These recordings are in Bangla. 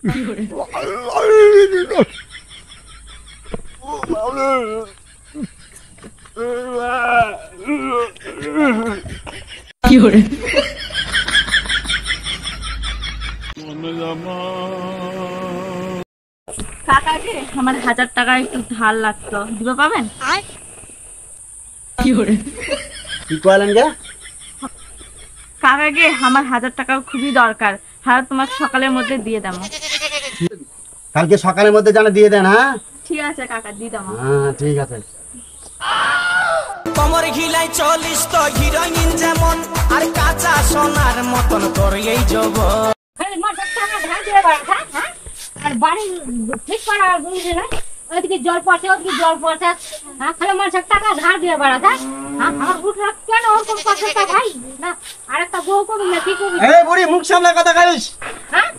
কাকাকে আমার 1000 টাকা একটু ধার লাগতো, দিতে পাবেন? কি কইলেন গে? কাকাকে আমার 1000 টাকা খুবই দরকার, হ্যাঁ তোমাকে সকালের মধ্যে দিয়ে দেব। কালকে সকালের মধ্যে জানা দিয়ে দেন। হ্যাঁ ঠিক আছে কাকা, দিয়ে দেব। হ্যাঁ ঠিক আছে। কমর ঘিলাই চলিস তো হিরোইন যেমন, আর কাঁচা সোনার মতন তোর এই যৌবন। আর বাড়ি ঠিক করা বুঝলি না, ওইদিকে জল পড়ছে ওদিকে জল পড়ছে, হ্যাঁ খালি মানুষের টাকা ধার দিয়ে বেড়াতে। হ্যাঁ আমার বুটরা কেন ওরকম করছে ভাই? না আরেকটা বউ করবি না, কি করবি? এই বুড়ি মুখ সামলা কথা কইস। হ্যাঁ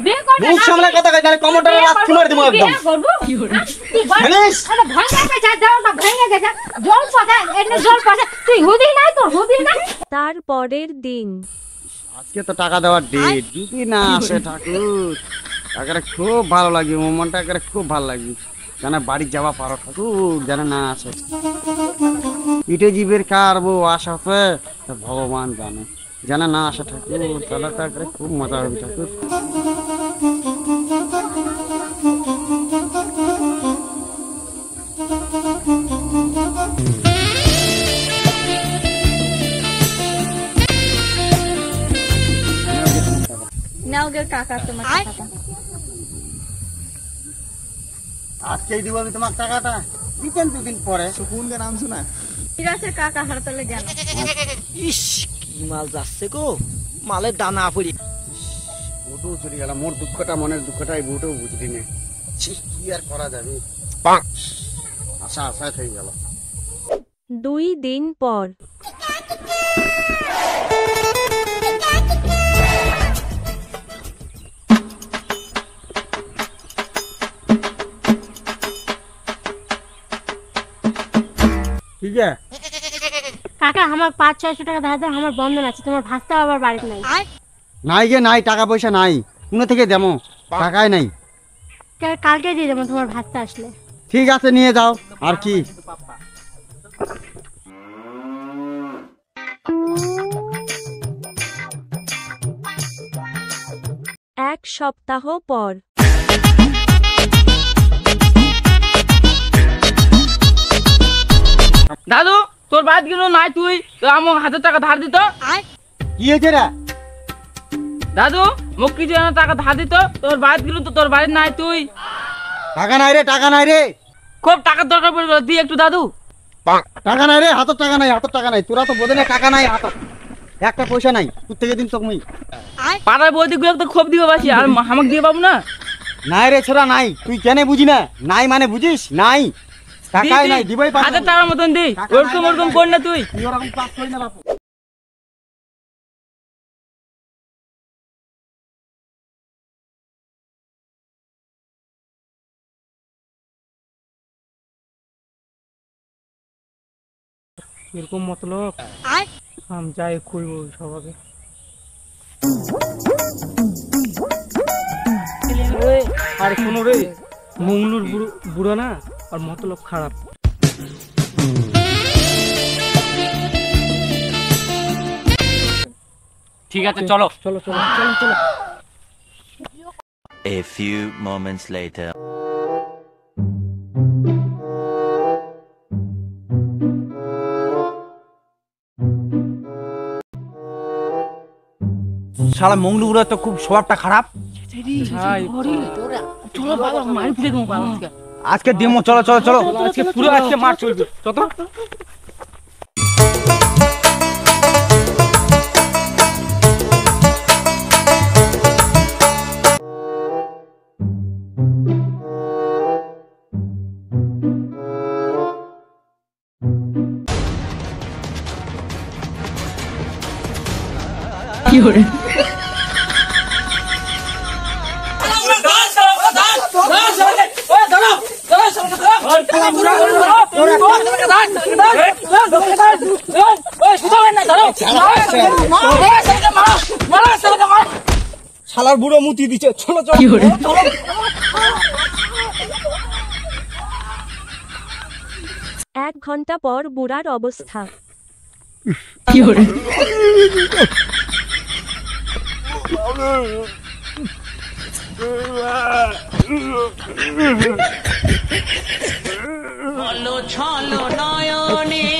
বিয়ে করবি? মুখ সামলা কথা কই, তাহলে কমরটা লাথি মার দেব একদম। বিয়ে করব? কি হলো? তুই বলিস আরে ভয় লাগে যা দাওটা ভেঙে গেছে, জল পড়ছে এনে জল পড়ছে, তুই হুদি নাই তো হুদি নাই। তার পরের দিন আজকে তো টাকা দেওয়ার ডেট, যদি না আসে ঠাকুর টাকাটা খুব ভালো লাগবে, মনটা করে খুব ভালো লাগবে, জানা বাড়ি যাওয়া পারো ঠাকুর, জানা না আসে। পিঠে জীবের কার বউ আশা আছে ভগবান জানে, জানা না আসে ঠাকুর, তাহলে টাকা খুব মজা হবে ঠাকুর। নাও গে কাকা তোমার টাকাটা। আজকেই দিব আমি তোমার টাকাটা, দিতেন দুদিন পরে। সুকুন কে নাম শোনা? ঠিক আছে কাকা, হারতালে গেল। ইস কি মাল যাচ্ছে গো, মালের দানা পড়ি। বুটও চলে গেল, মোর দুঃখটা মনের দুঃখটা এই বুটও বুঝলি না, কি আর করা যাবে, আশা আশায় থেকে গেল। 2 দিন পর ঠিক আছে কাকা আমার 500-600 টাকা ধার দাও, আমার বন্ধন আছে, তোমার ভাস্তা আবার বাড়িতে নাই। নাই গে নাই, টাকা পয়সা নাই, কোথা থেকে দেবো, টাকাই নাই। কালকে দিয়ে দেবো তোমার ভাস্তা আসলে। ঠিক আছে নিয়ে যাও, আর কি। এক সপ্তাহ পর দাদু তোর বাদ গেল নাই, তুই আমার 1000 টাকা ধার দিত। কি হয়েছে রে দাদু মোক কিছু টাকা ধার দিত, তোর বাদ গেল তো, তোর বাড়ির নাই তুই। টাকা নাই রে, টাকা নাই রে, খুব টাকার দরকার পড়ে গেল, দি একটু দাদু। টাকা নাই রে, হাতের টাকা নাই, হাতের টাকা নাই, তোরা তো বোঝে না টাকা নাই, হাত একটা পয়সা নাই, তোর থেকে দিন তুমি পাড়ার বৌদি গুলো তো খুব দিবে বাসি, আর আমাকে দিয়ে পাবো না। নাই রে ছোড়া নাই, তুই কেন বুঝি না, নাই মানে বুঝিস নাই, টাকাই নাই, দিবই পারবো 1000 টাকার মতন দি, ওরকম ওরকম কর না তুই। ওরকম কাজ করি না বাপু। এরকম মতলব আমি যাই কইব সবাকে। আরে শোনো রে, মঙ্গলুর বুড়ো না, আর মতলব খারাপ। ঠিক আছে চলো চলো চলো চলো চলো। A few moments later. শালা মঙ্গলুরা তো খুব স্বভাবটা খারাপ। চলো বাবা মারি ফেলে দেবো বাবা। আজকে ডেমো, চলো চলো চলো, আজকে পুরো আজকে মার চলবে, চলো। কি করে শালার বুড়ো মুতি দিছে, চলো চলো চলো। 1 ঘন্টা পর বুড়ার অবস্থা। ছলো নয়নে